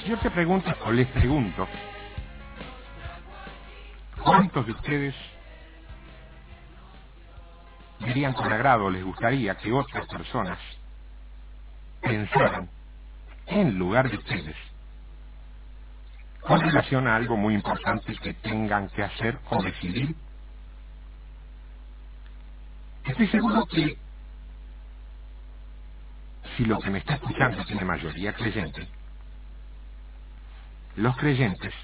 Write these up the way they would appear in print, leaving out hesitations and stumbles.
Yo te pregunto, o les pregunto, ¿cuántos de ustedes dirían con agrado, les gustaría que otras personas pensaran en lugar de ustedes con relación a algo muy importante que tengan que hacer o decidir? Estoy seguro que si lo que me está escuchando tiene mayoría creyente, los creyentes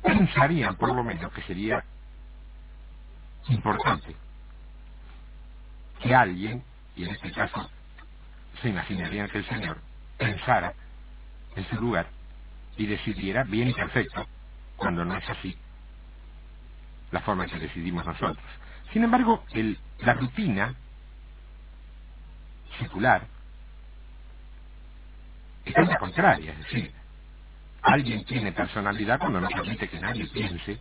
pensarían por lo menos que sería importante que alguien, y en este caso se imaginarían que el Señor pensara en su lugar y decidiera bien y perfecto, cuando no es así la forma en que decidimos nosotros. Sin embargo, la rutina secular es la contraria, es decir, alguien tiene personalidad cuando no permite que nadie piense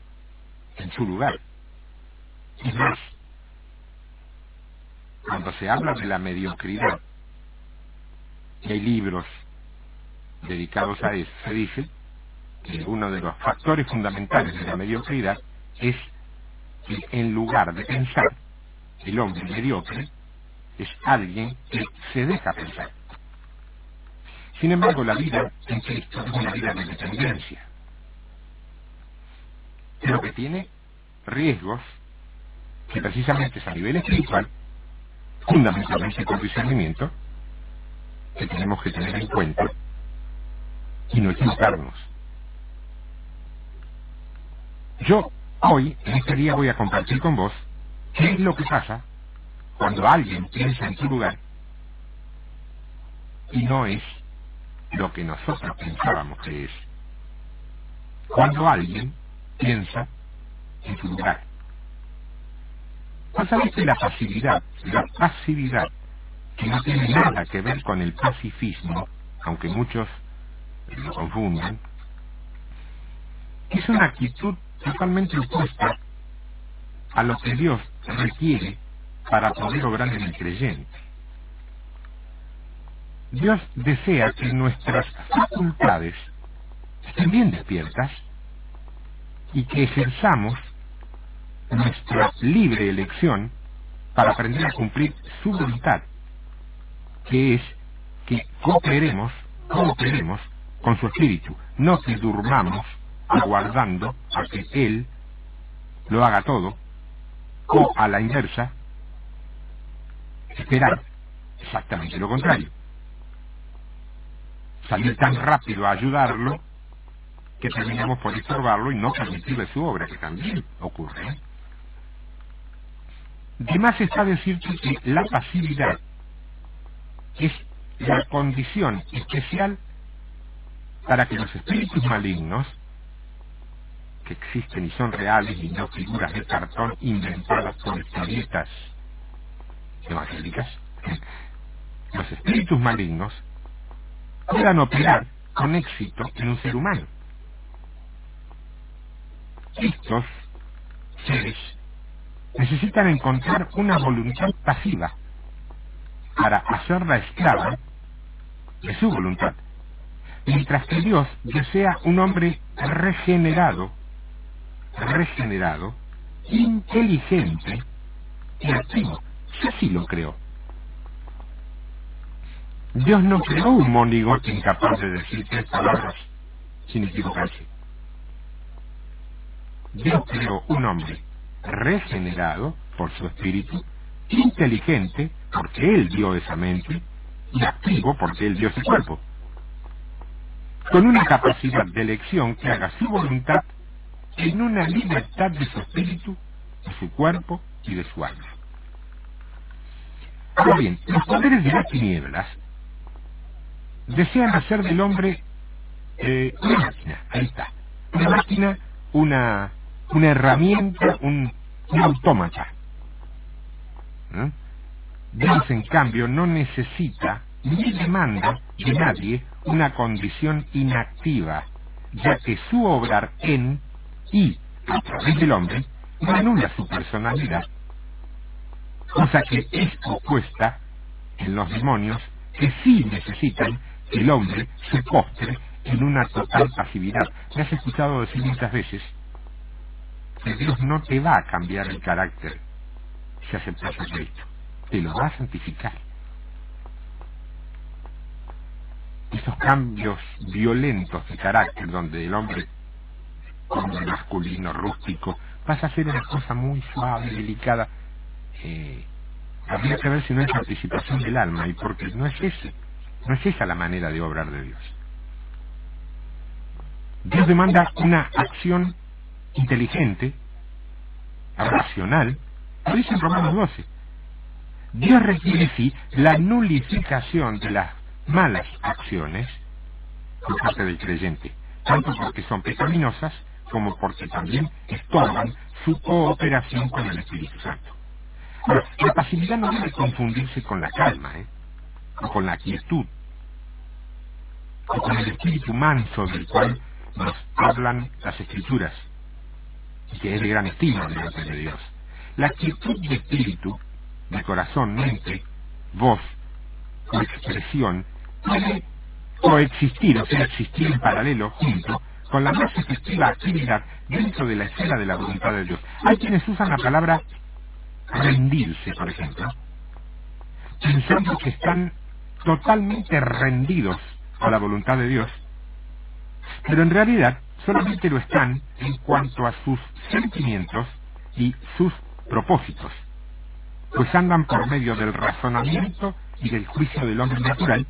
en su lugar. Y más, cuando se habla de la mediocridad, y hay libros dedicados a eso, se dice que uno de los factores fundamentales de la mediocridad es que en lugar de pensar, el hombre mediocre es alguien que se deja pensar. Sin embargo, la vida en Cristo es una vida de dependencia, pero que tiene riesgos que precisamente es a nivel espiritual, fundamentalmente con discernimiento, que tenemos que tener en cuenta y no equivocarnos. Yo hoy, en este día, voy a compartir con vos qué es lo que pasa cuando alguien piensa en su lugar y no es lo que nosotros pensábamos que es. Cuando alguien piensa en su lugar. ¿Vos sabés que la pasividad, que no tiene nada que ver con el pacifismo, aunque muchos lo confundan, es una actitud totalmente opuesta a lo que Dios requiere para poder obrar en el creyente? Dios desea que nuestras facultades estén bien despiertas y que ejerzamos nuestra libre elección para aprender a cumplir su voluntad, que es que cooperemos con su espíritu, no que durmamos aguardando a que Él lo haga todo, o a la inversa, esperar exactamente lo contrario. Salir tan rápido a ayudarlo que terminamos por estorbarlo y no permitirle su obra, que también ocurre, ¿eh? De más está decirte que la pasividad es la condición especial para que los espíritus malignos, que existen y son reales y no figuras de cartón inventadas por historietas evangélicas, los espíritus malignos puedan operar con éxito en un ser humano. Estos seres necesitan encontrar una voluntad pasiva para hacerla esclava de su voluntad, mientras que Dios desea un hombre regenerado, inteligente y activo. Yo sí lo creo. Dios no creó un monigote incapaz de decir 3 palabras sin equivocarse. Dios creó un hombre regenerado por su espíritu, inteligente porque Él dio esa mente y activo porque Él dio ese cuerpo, con una capacidad de elección que haga su voluntad en una libertad de su espíritu, de su cuerpo y de su alma. Ahora bien, los poderes de las tinieblas desean hacer del hombre una máquina, ahí está, una máquina, una herramienta, un autómata. ¿Eh? Dios, en cambio, no necesita ni demanda de nadie una condición inactiva, ya que su obrar en y a través del hombre no anula su personalidad, cosa que es opuesta en los demonios, que sí necesitan que el hombre se postre en una total pasividad. Me has escuchado decir muchas veces que Dios no te va a cambiar el carácter si aceptas a Cristo, te lo va a santificar. Esos cambios violentos de carácter, donde el hombre masculino, rústico, pasa a ser una cosa muy suave, delicada, habría que ver si no es participación del alma, y porque no es esa la manera de obrar de Dios. Dios demanda una acción inteligente, racional, lo dice en Romanos 12. Dios requiere, sí, la nulificación de las malas acciones por parte del creyente, tanto porque son pecaminosas como porque también estorban su cooperación con el Espíritu Santo. Ahora, la pasividad no debe confundirse con la calma, o con la quietud, o con el espíritu manso del cual nos hablan las Escrituras, y que es de gran estima delante de Dios. La quietud de espíritu, de corazón, mente, voz o expresión puede coexistir, o sea, existir en paralelo, junto con la más efectiva actividad dentro de la esfera de la voluntad de Dios. Hay quienes usan la palabra rendirse, por ejemplo, pensando que están totalmente rendidos a la voluntad de Dios, pero en realidad solamente lo están en cuanto a sus sentimientos y sus propósitos, pues andan por medio del razonamiento y del juicio del hombre natural,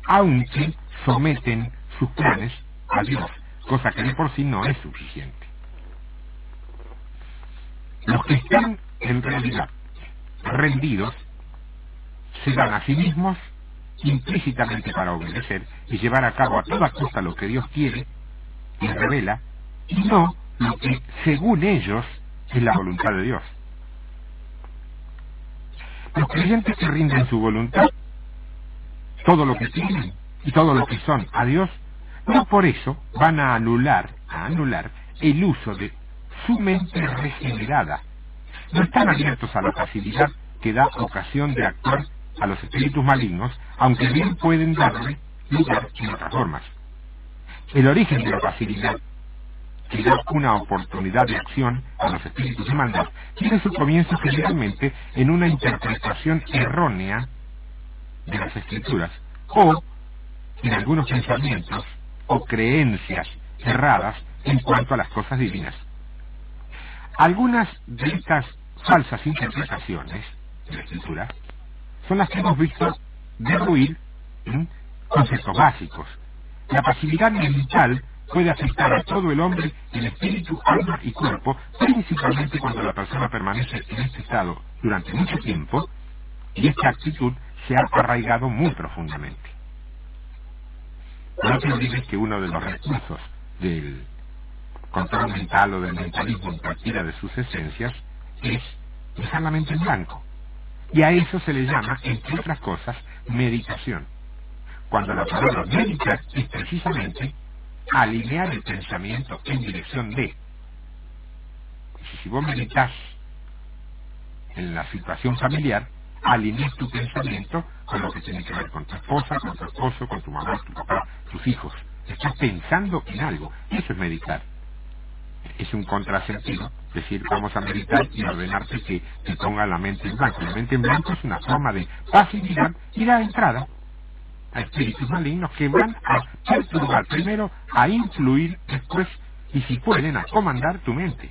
aunque someten sus planes a Dios, cosa que de por sí no es suficiente. Los que están en realidad rendidos se dan a sí mismos implícitamente para obedecer y llevar a cabo a toda costa lo que Dios quiere y revela, y no lo que según ellos es la voluntad de Dios. Los creyentes que rinden su voluntad, todo lo que tienen y todo lo que son a Dios, no por eso van a anular el uso de su mente regenerada. No están abiertos a la pasividad que da ocasión de actuar a los espíritus malignos, aunque bien pueden darle lugar en otras formas. El origen de la pasividad, que da una oportunidad de acción a los espíritus de maldad, tiene su comienzo generalmente en una interpretación errónea de las Escrituras, o en algunos pensamientos o creencias erradas en cuanto a las cosas divinas. Algunas de estas falsas interpretaciones de la Escritura son las que hemos visto derruir conceptos básicos. La pasividad mental puede afectar a todo el hombre en espíritu, alma y cuerpo, principalmente cuando la persona permanece en este estado durante mucho tiempo y esta actitud se ha arraigado muy profundamente. No te olvides que uno de los recursos del control mental o del mentalismo en cualquiera de sus esencias es dejar la mente en blanco. Y a eso se le llama, entre otras cosas, meditación. Cuando la palabra meditar es precisamente alinear el pensamiento en dirección de. Si vos meditas en la situación familiar, alineas tu pensamiento con lo que tiene que ver con tu esposa, con tu esposo, con tu mamá, tu papá, tus hijos. Estás pensando en algo. Eso es meditar. Es un contrasentido decir vamos a meditar y ordenarte que te ponga la mente en blanco. La mente en blanco es una forma de pasividad y da entrada a espíritus malignos que van a perturbar primero, a influir después y si pueden a comandar tu mente.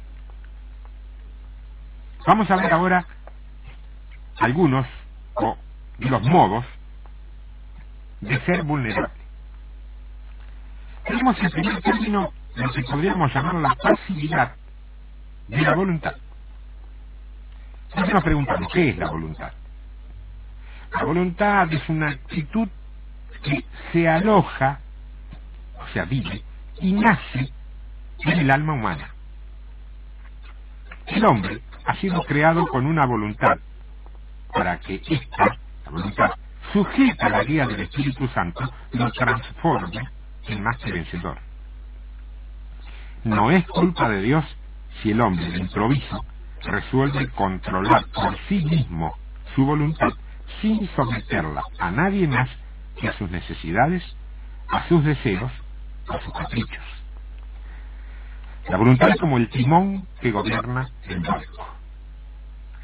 Vamos a ver ahora algunos de los modos de ser vulnerable. Tenemos en primer término lo que podríamos llamar la pasividad de la voluntad. Entonces nos preguntamos, ¿qué es la voluntad? La voluntad es una actitud que se aloja, o sea, vive y nace en el alma humana. El hombre ha sido creado con una voluntad para que esta, la voluntad, sujeta a la guía del Espíritu Santo, lo transforme en más que vencedor. No es culpa de Dios si el hombre de improviso resuelve controlar por sí mismo su voluntad sin someterla a nadie más que a sus necesidades, a sus deseos, a sus caprichos. La voluntad es como el timón que gobierna el barco.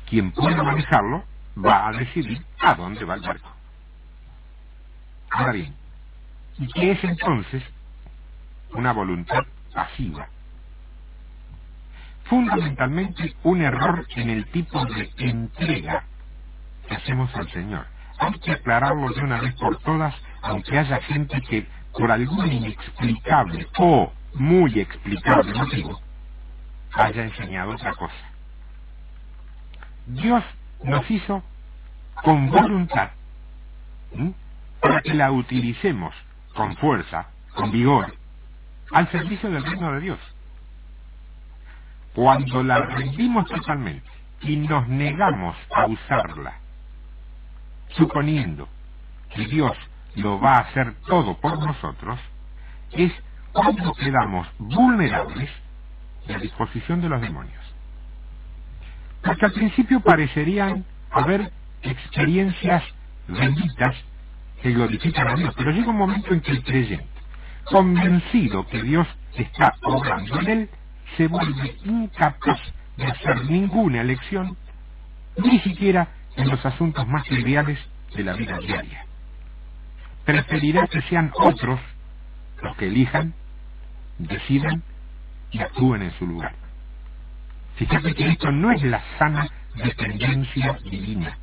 Quien pueda manejarlo va a decidir a dónde va el barco. Ahora bien, ¿y qué es entonces una voluntad pasiva? Fundamentalmente un error en el tipo de entrega que hacemos al Señor. Hay que aclararlo de una vez por todas, aunque haya gente que por algún inexplicable o muy explicable motivo haya enseñado otra cosa. Dios nos hizo con voluntad, para que la utilicemos con fuerza, con vigor, al servicio del reino de Dios. Cuando la rendimos totalmente y nos negamos a usarla, suponiendo que Dios lo va a hacer todo por nosotros, es cuando quedamos vulnerables a la disposición de los demonios. Porque al principio parecerían haber experiencias benditas que glorifican a Dios, pero llega un momento en que el creyente, convencido que Dios está obrando en él, se vuelve incapaz de hacer ninguna elección, ni siquiera en los asuntos más triviales de la vida diaria. Preferirá que sean otros los que elijan, decidan y actúen en su lugar. Fíjate que esto no es la sana dependencia divina.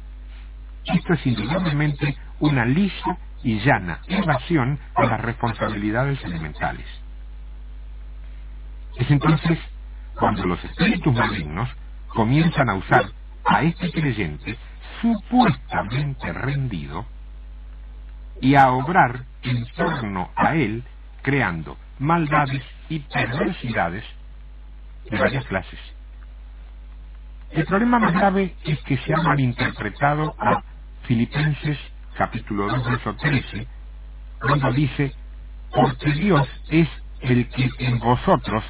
Esto es indudablemente una lisa y llana evasión a las responsabilidades elementales. Es entonces cuando los espíritus malignos comienzan a usar a este creyente supuestamente rendido y a obrar en torno a él, creando maldades y perversidades de varias clases. El problema más grave es que se ha malinterpretado a Filipenses capítulo 2, verso 13, cuando dice: porque Dios es el que en vosotros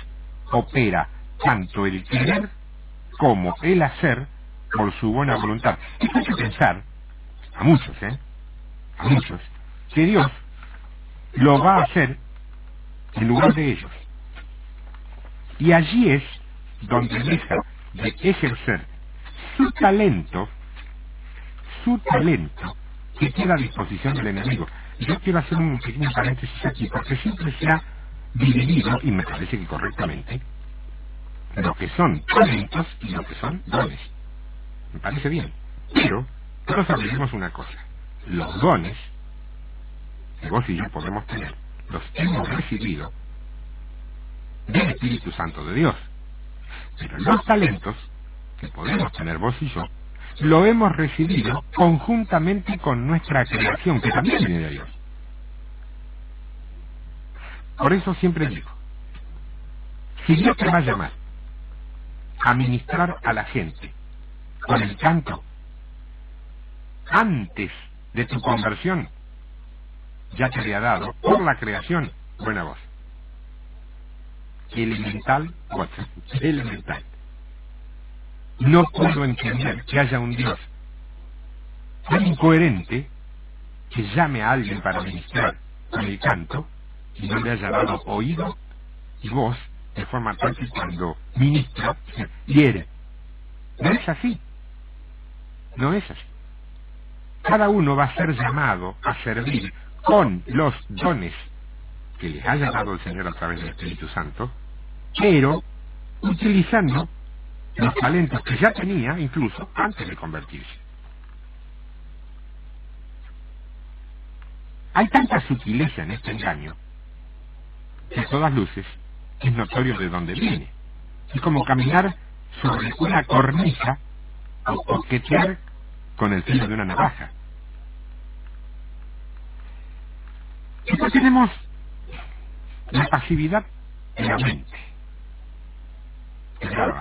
opera tanto el querer como el hacer por su buena voluntad. Esto hay que pensar, a muchos, que Dios lo va a hacer en lugar de ellos. Y allí es donde deja de ejercer su talento que queda a disposición del enemigo. Yo quiero hacer un pequeño paréntesis aquí, porque siempre se ha dividido, y me parece que correctamente, lo que son talentos y lo que son dones. Me parece bien. Pero todos sabemos una cosa: los dones que vos y yo podemos tener, los hemos recibido del Espíritu Santo de Dios. Pero los talentos que podemos tener vos y yo, lo hemos recibido conjuntamente con nuestra creación, que también viene de Dios. Por eso siempre digo, si Dios te va a llamar a ministrar a la gente con el canto antes de tu conversión, ya te había dado por la creación buena voz. Elemental. No puedo entender que haya un Dios tan incoherente que llame a alguien para ministrar con el canto y no le haya dado oído y voz, de forma tal que cuando ministra hiere. No es así. No es así. Cada uno va a ser llamado a servir con los dones que les haya dado el Señor a través del Espíritu Santo, pero utilizando los talentos que ya tenía incluso antes de convertirse. Hay tanta sutileza en este engaño que a todas luces es notorio de dónde viene. Es como caminar sobre una cornisa o coquetear con el filo de una navaja. Después tenemos la pasividad de la mente. Claro,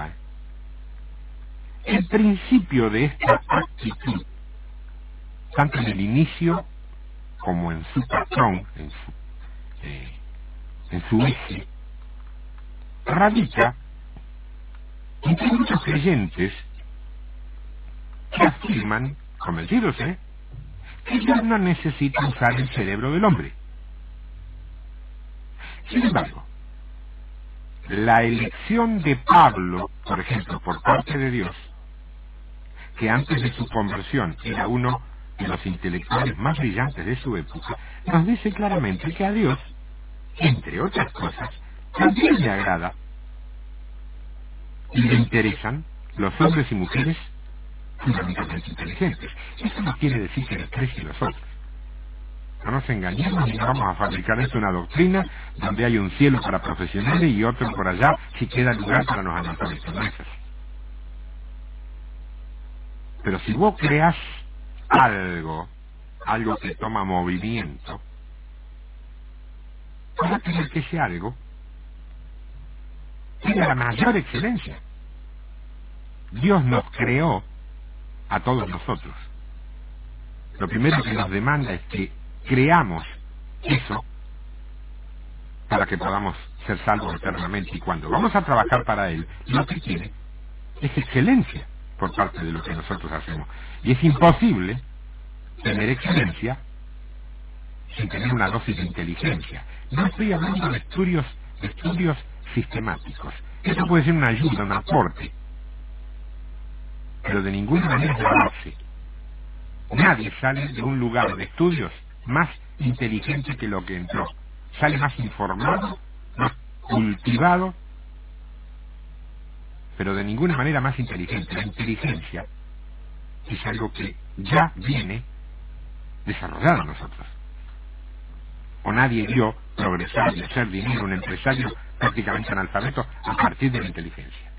el principio de esta actitud, tanto en el inicio como en su patrón, en su eje, radica en que muchos creyentes que afirman, convencidos, que Dios no necesita usar el cerebro del hombre. Sin embargo, la elección de Pablo, por ejemplo, por parte de Dios, que antes de su conversión era uno de los intelectuales más brillantes de su época, nos dice claramente que a Dios, entre otras cosas, también le agrada y le interesan los hombres y mujeres fundamentalmente inteligentes. Eso no quiere decir que desprecie a los otros. No nos engañemos y no vamos a fabricar esto una doctrina donde hay un cielo para profesionales y otro por allá si queda lugar para los analfabetos. No es así. Pero si vos creás algo que toma movimiento, vas a tener que ese algo tenga la mayor excelencia. Dios nos creó a todos nosotros. Lo primero que nos demanda es que creamos eso para que podamos ser salvos eternamente, y cuando vamos a trabajar para Él, lo que quiere es excelencia por parte de lo que nosotros hacemos. Y es imposible tener excelencia sin tener una dosis de inteligencia. No estoy hablando de estudios sistemáticos. Eso puede ser una ayuda, un aporte, pero de ninguna manera es la base. Nadie sale de un lugar de estudios más inteligente que lo que entró. Sale más informado, más cultivado, pero de ninguna manera más inteligente. La inteligencia es algo que ya viene desarrollado en nosotros. O nadie vio progresar y hacer dinero un empresario prácticamente analfabeto a partir de la inteligencia.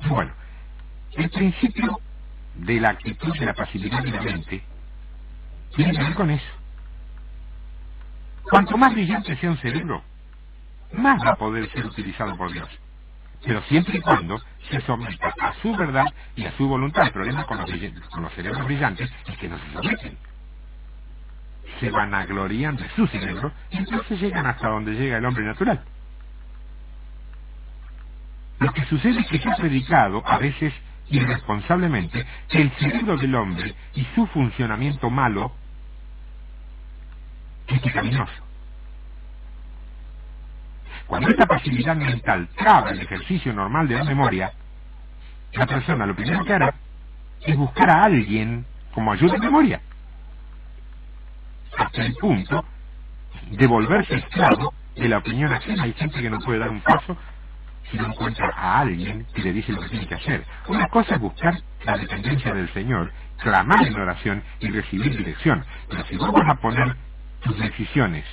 Bueno, el principio de la actitud de la pasividad de la mente tiene que ver con eso. Cuanto más brillante sea un cerebro, más va a poder ser utilizado por Dios, pero siempre y cuando se someta a su verdad y a su voluntad. El problema con los cerebros brillantes es que no se someten, se vanaglorían de su cerebro y entonces llegan hasta donde llega el hombre natural. Lo que sucede es que se ha predicado, a veces irresponsablemente, que el cerebro del hombre y su funcionamiento malo es pecaminoso. Cuando esta pasividad mental traba el ejercicio normal de la memoria, la persona lo primero que hará es buscar a alguien como ayuda de memoria, hasta el punto de volverse esclavo de la opinión ajena. Hay gente que no puede dar un paso si no encuentra a alguien que le dice lo que tiene que hacer. Una cosa es buscar la dependencia del Señor, clamar en oración y recibir dirección. Pero si vos vas a poner tus decisiones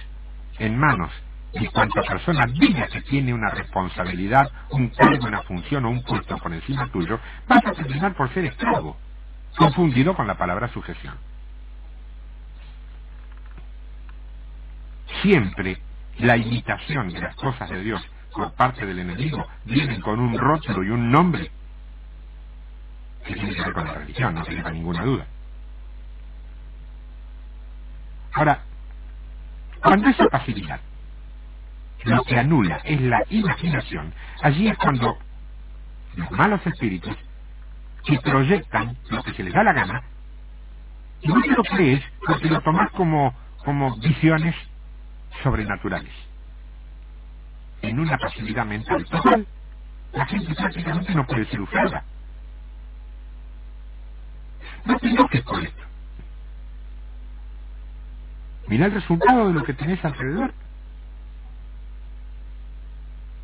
en manos de cuanta persona diga que tiene una responsabilidad, un cargo, una función o un puesto por encima tuyo, vas a terminar por ser esclavo, confundido con la palabra sujeción. Siempre la imitación de las cosas de Dios por parte del enemigo vienen con un rótulo y un nombre que tiene que ver con la religión, no tenga ninguna duda. Ahora, cuando esa pasividad lo que anula es la imaginación, allí es cuando los malos espíritus que proyectan lo que se les da la gana, y no te lo crees porque lo tomas como visiones sobrenaturales. En una pasividad mental total, la gente prácticamente no puede ser usada. No te enojes por esto. Mira el resultado de lo que tenés alrededor.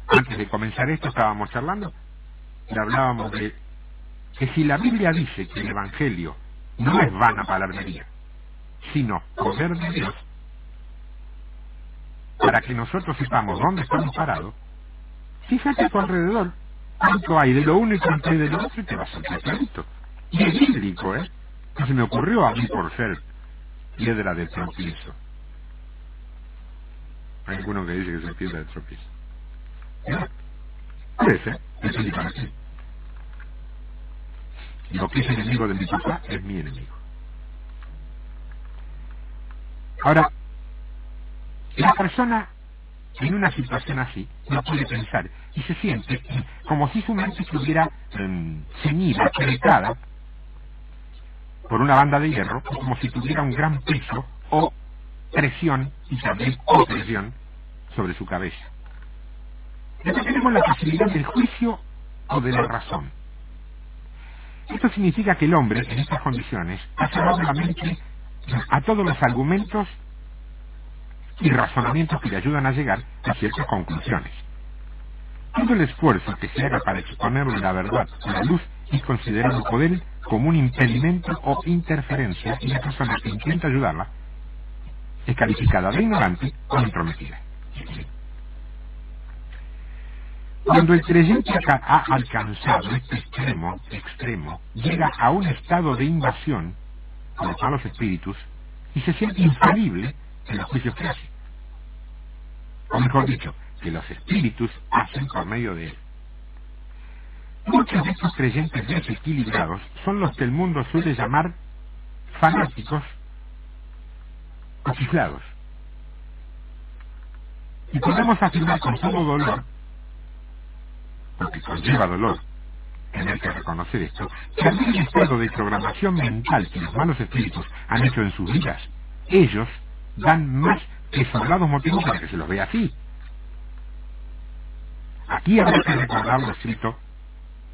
Antes de comenzar esto estábamos charlando y hablábamos de que si la Biblia dice que el Evangelio no es vana palabrería, sino poder de Dios, para que nosotros sepamos dónde estamos parados, fíjate a tu alrededor cuánto hay de lo uno y cuánto hay de lo otro y te vas a saltar clarito. Y es bíblico, no se me ocurrió a mí por ser piedra de tropiezo. Hay alguno que dice que es piedra de tropiezo. ¿No? Puede ser, depende para qué. Lo que es enemigo de mi papá es mi enemigo. Ahora, la persona en una situación así no puede pensar y se siente como si su mente estuviera ceñida, apretada por una banda de hierro, o como si tuviera un gran peso o presión y también opresión sobre su cabeza. Entonces tenemos la posibilidad del juicio o de la razón. Esto significa que el hombre, en estas condiciones, ha cerrado la mente a todos los argumentos y razonamientos que le ayudan a llegar a ciertas conclusiones. Todo el esfuerzo que se haga para exponerle la verdad a la luz es considerado por él como un impedimento o interferencia, y la persona que intenta ayudarla es calificada de ignorante o intrometida. Cuando el creyente ha alcanzado este extremo, llega a un estado de invasión por los malos espíritus y se siente infalible en los juicios que hace. O mejor dicho, que los espíritus hacen por medio de él. Muchos de estos creyentes desequilibrados son los que el mundo suele llamar fanáticos o chiflados. Y podemos afirmar con todo dolor, porque conlleva dolor tener que reconocer esto, que al mismo estado de programación mental que los malos espíritus han hecho en sus vidas, ellos dan más que sobrados motivos para que se los vea así. Aquí habrá que recordar lo escrito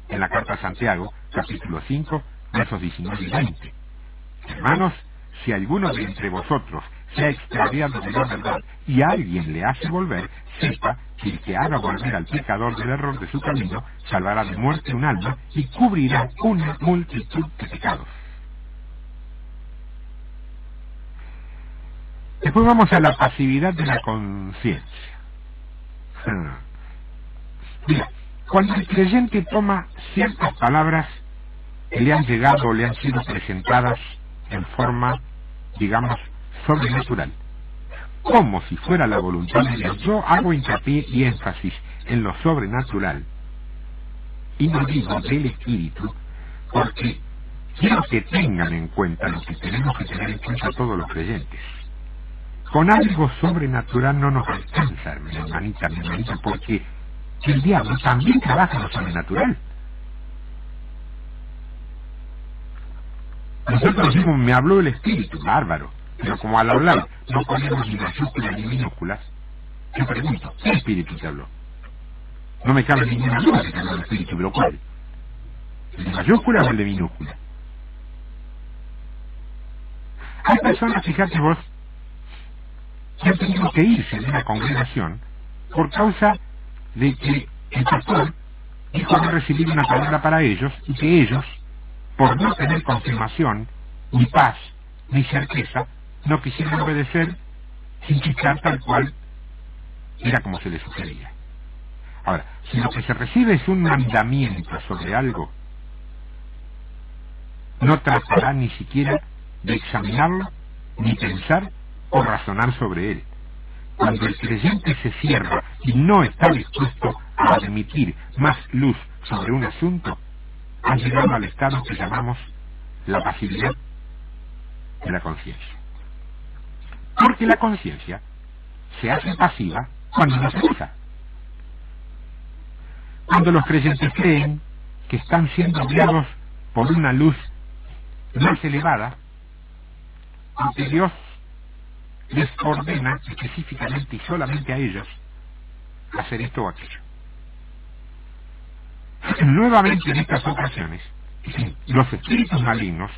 en la carta a Santiago, capítulo 5, versos 19 y 20. Hermanos, si alguno de entre vosotros se ha extraviado de la verdad y a alguien le hace volver, sepa que el que haga volver al pecador del error de su camino salvará de muerte un alma y cubrirá una multitud de pecados. Después vamos a la pasividad de la conciencia. Mira, cuando el creyente toma ciertas palabras que le han llegado o le han sido presentadas en forma, digamos, sobrenatural, como si fuera la voluntad de Dios, yo hago hincapié y énfasis en lo sobrenatural y no digo del espíritu, porque quiero que tengan en cuenta lo que tenemos que tener en cuenta todos los creyentes. Con algo sobrenatural no nos alcanza, mi hermanita, porque el diablo también trabaja en lo sobrenatural. Nosotros decimos, me habló el espíritu, bárbaro, pero como al hablar no ponemos ni mayúsculas ni minúsculas, yo pregunto, ¿qué espíritu te habló? No me cabe ninguna duda que te habló el espíritu, pero ¿cuál? ¿El de mayúscula o el de minúscula? Hay personas, fíjate vos, que han tenido que irse de una congregación por causa de que el pastor dijo haber recibido una palabra para ellos y que ellos, por no tener confirmación, ni paz, ni certeza, no quisieron obedecer sin chistar tal cual era como se les sugería. Ahora, si lo que se recibe es un mandamiento sobre algo, no tratará ni siquiera de examinarlo, ni pensar o razonar sobre él. Cuando el creyente se cierra y no está dispuesto a admitir más luz sobre un asunto, ha llegado al estado que llamamos la pasividad de la conciencia. Porque la conciencia se hace pasiva cuando no se usa. Cuando los creyentes creen que están siendo guiados por una luz más elevada, y que Dios les ordena específicamente y solamente a ellos hacer esto o aquello. Nuevamente en estas ocasiones, los espíritus malignos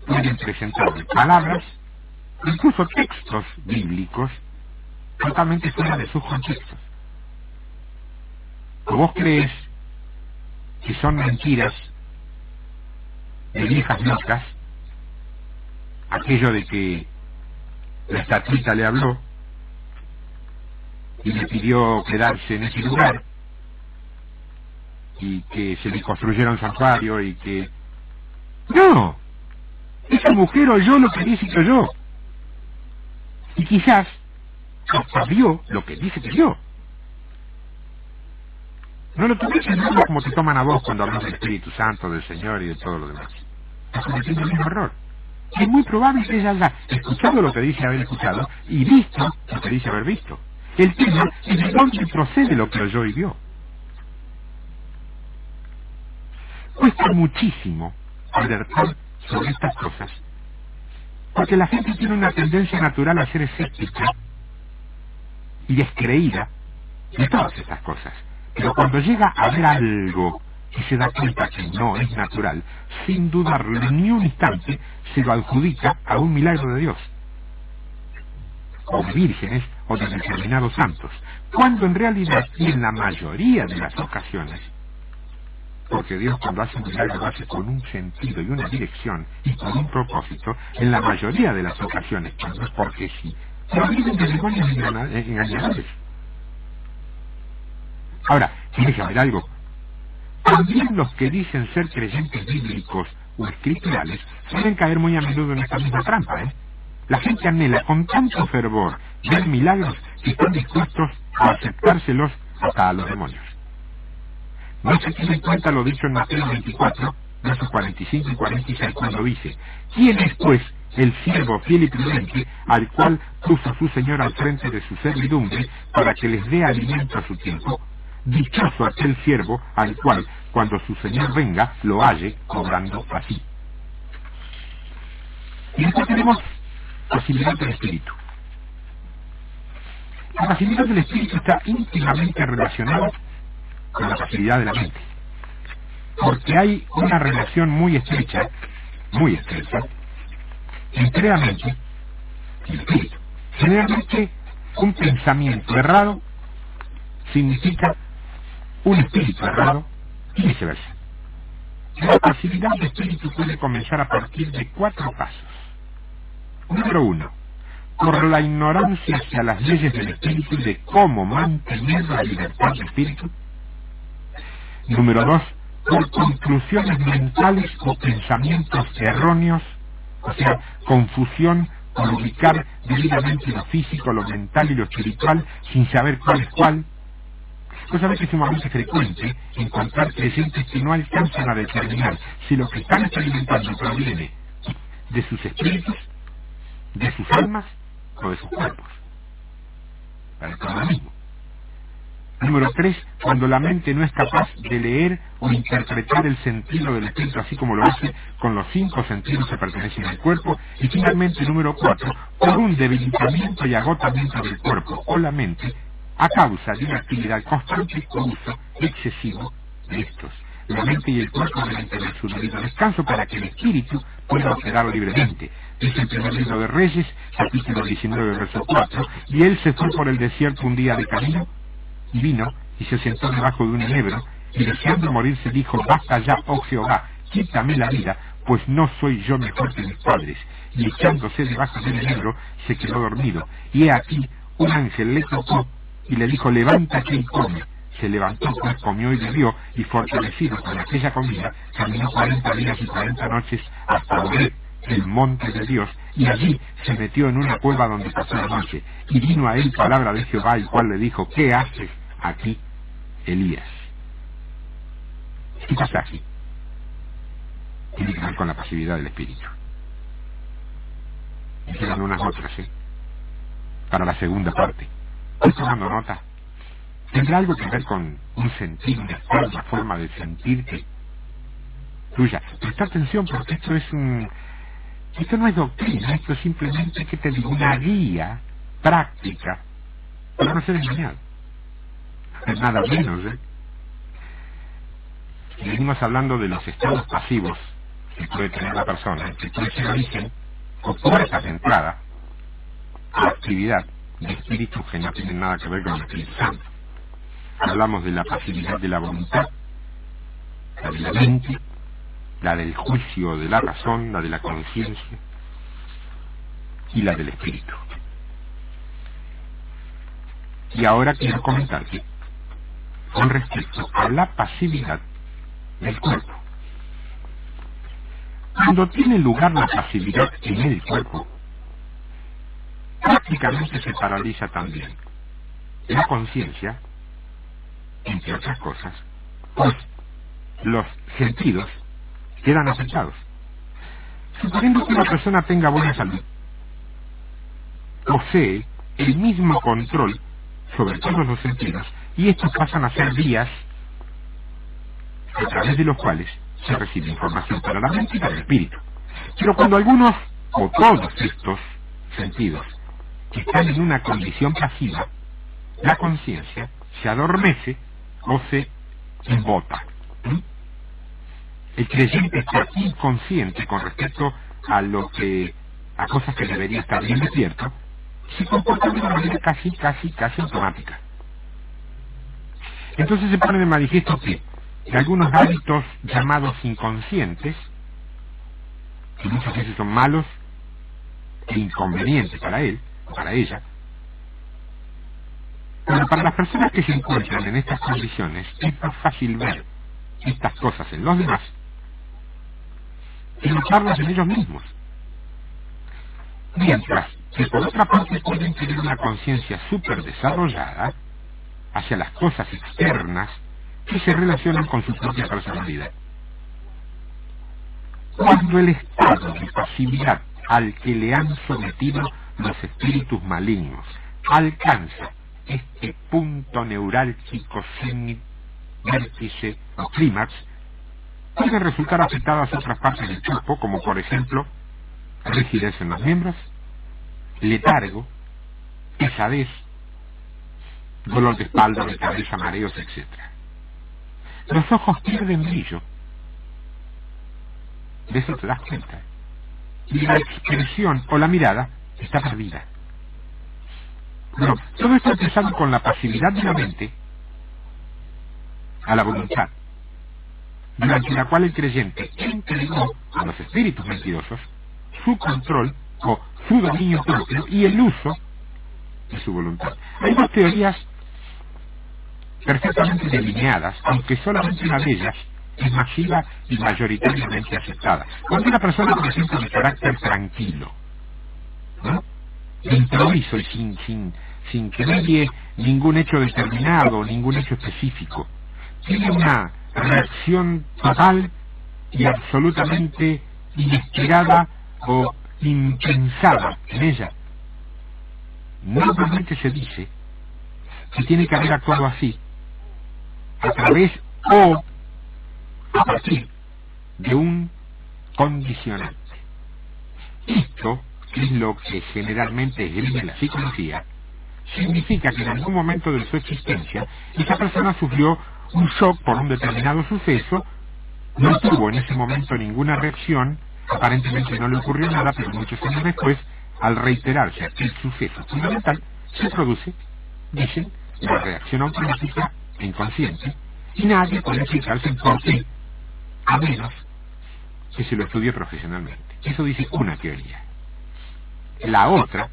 pueden presentarle palabras, incluso textos bíblicos, totalmente fuera de sus contextos. O vos crees que son mentiras de viejas locas, aquello de que la estatuita le habló y le pidió quedarse en ese lugar y que se le construyera un santuario y que... ¡No! Esa mujer oyó lo que dice que oyó. Y quizás hasta vio lo que dice que vio. No lo tomes en serio como te toman a vos cuando hablas del Espíritu Santo, del Señor y de todo lo demás. Estás cometiendo el mismo error. Es muy probable que ella haya escuchado lo que dice haber escuchado y visto lo que dice haber visto. El tema es de dónde procede lo que oyó y vio. Cuesta muchísimo alertar sobre estas cosas, porque la gente tiene una tendencia natural a ser escéptica y descreída de todas estas cosas. Pero cuando llega a ver algo y se da cuenta que no es natural, sin dudarlo ni un instante, se lo adjudica a un milagro de Dios, o de vírgenes, o de determinados santos, cuando en realidad, y en la mayoría de las ocasiones, porque Dios cuando hace un milagro lo hace con un sentido y una dirección y con un propósito, en la mayoría de las ocasiones, cuando es porque sí, provienen de demonios engañadores. Ahora, ¿quieres saber algo? También los que dicen ser creyentes bíblicos o escriturales suelen caer muy a menudo en esta misma trampa, ¿eh? La gente anhela con tanto fervor ver milagros que están dispuestos a aceptárselos hasta a los demonios. No se tiene en cuenta lo dicho en Mateo 24, versos 45 y 46, cuando dice: ¿Quién es, pues, el siervo fiel y prudente al cual puso su Señor al frente de su servidumbre para que les dé alimento a su tiempo? Dichoso aquel siervo al cual, cuando su Señor venga, lo halle cobrando así. Y después tenemos facilidad del espíritu. La facilidad del espíritu está íntimamente relacionada con la facilidad de la mente, porque hay una relación muy estrecha entre la mente y el espíritu. Generalmente un pensamiento errado significa un espíritu errado y viceversa. La facilidad del espíritu puede comenzar a partir de 4 pasos. Número 1. Por la ignorancia hacia las leyes del espíritu y de cómo mantener la libertad del espíritu. Número 2. Por conclusiones mentales o pensamientos erróneos, o sea, confusión por ubicar debidamente lo físico, lo mental y lo espiritual sin saber cuál es cuál. Cosa que es sumamente frecuente encontrar creyentes que no alcanzan a determinar si lo que están experimentando proviene de sus espíritus, de sus almas o de sus cuerpos. Para todo lo mismo. Número 3, cuando la mente no es capaz de leer o interpretar el sentido del espíritu así como lo hace con los 5 sentidos que pertenecen al cuerpo. Y finalmente, número 4, por un debilitamiento y agotamiento del cuerpo o la mente a causa de una actividad constante o uso excesivo de estos. La mente y el cuerpo deben tener su debido descanso para que el espíritu pueda operar libremente. Dice el primer libro de Reyes, capítulo 19, verso 4, y él se fue por el desierto un día de camino, y vino, y se sentó debajo de un enebro, y deseando morirse dijo: basta ya, oh Jehová, quítame la vida, pues no soy yo mejor que mis padres. Y echándose debajo del enebro, se quedó dormido. Y he aquí, un ángel le tocó, y le dijo: levántate y come. Se levantó, pues comió y bebió, y fortalecido con aquella comida, caminó 40 días y 40 noches hasta Horeb, el monte de Dios, y allí se metió en una cueva donde pasó la noche. Y vino a él palabra de Jehová, el cual le dijo: ¿qué haces aquí, Elías? Este pasaje tiene que ver con la pasividad del espíritu. Y quedan unas otras, para la segunda parte. ¿Estás tomando nota? Tendrá algo que ver con un sentir, una forma de sentirte tuya. Presta atención, porque esto no es doctrina, esto es simplemente, que te digo, una guía práctica para no ser engañado. Nada menos, Y venimos hablando de los estados pasivos que puede tener la persona, que puede ser origen o puertas de entrada a la actividad de espíritus que no tienen nada que ver con el Espíritu Santo. Hablamos de la pasividad de la voluntad, la de la mente, la del juicio de la razón, la de la conciencia y la del espíritu. Y ahora quiero comentarte con respecto a la pasividad del cuerpo. Cuando tiene lugar la pasividad en el cuerpo, prácticamente se paraliza también. La conciencia, entre otras cosas, pues los sentidos quedan afectados. Suponiendo que una persona tenga buena salud, posee el mismo control sobre todos los sentidos, y estos pasan a ser vías a través de los cuales se recibe información para la mente y para el espíritu. Pero cuando algunos o todos estos sentidos están en una condición pasiva, la conciencia se adormece o se embota. El creyente está inconsciente con respecto a cosas que debería estar bien despierto, se comporta de una manera casi automática. Entonces se pone de manifiesto que algunos hábitos llamados inconscientes, que muchas veces son malos e inconvenientes para él o para ella, pero para las personas que se encuentran en estas condiciones es más fácil ver estas cosas en los demás y notarlas en ellos mismos. Mientras que por otra parte pueden tener una conciencia súper desarrollada hacia las cosas externas que se relacionan con su propia personalidad. Cuando el estado de pasividad al que le han sometido los espíritus malignos alcanza este punto neurálgico sin vértice o clímax, pueden resultar afectadas otras partes del cuerpo, como por ejemplo rigidez en los miembros, letargo, pesadez, dolor de espalda, de cabeza, mareos, etc. Los ojos pierden brillo, de eso te das cuenta, y la expresión o la mirada está perdida. Bueno, todo esto empezando con la pasividad de la mente a la voluntad, durante la cual el creyente entregó a los espíritus mentirosos su control o su dominio propio y el uso de su voluntad. Hay dos teorías perfectamente delineadas, aunque solamente una de ellas es masiva y mayoritariamente aceptada. Cuando una persona, por ejemplo, de carácter tranquilo, ¿no?, de improviso y sin que medie ningún hecho determinado, ningún hecho específico, tiene una reacción total y absolutamente inesperada o impensada en ella. Normalmente se dice que tiene que haber actuado así, a través o a partir de un condicionante. Esto, que es lo que generalmente esgrime la psicología, significa que en algún momento de su existencia esa persona sufrió un shock por un determinado suceso, no tuvo en ese momento ninguna reacción, aparentemente no le ocurrió nada, pero muchos años después, al reiterarse aquel suceso fundamental, se produce, dicen, la reacción automática e inconsciente, y nadie puede explicarse por qué, a menos que se lo estudie profesionalmente. Eso dice una teoría. La otra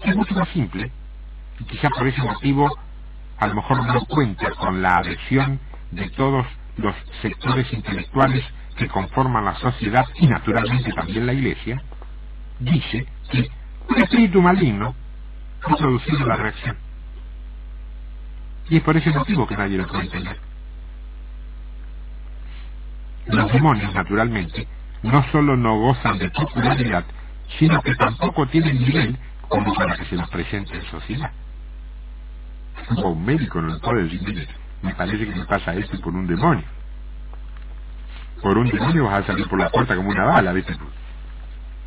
es mucho más simple, y quizá por ese motivo a lo mejor no cuenta con la adhesión de todos los sectores intelectuales que conforman la sociedad y naturalmente también la Iglesia. Dice que un espíritu maligno ha producido la reacción, y es por ese motivo que nadie lo puede entender. Los demonios, naturalmente, no solo no gozan de popularidad, sino que tampoco tienen nivel como para que se los presente en sociedad. Como un médico no puede decir, mire, me parece que me pasa esto por un demonio. Por un demonio vas a salir por la puerta como una bala, ¿viste?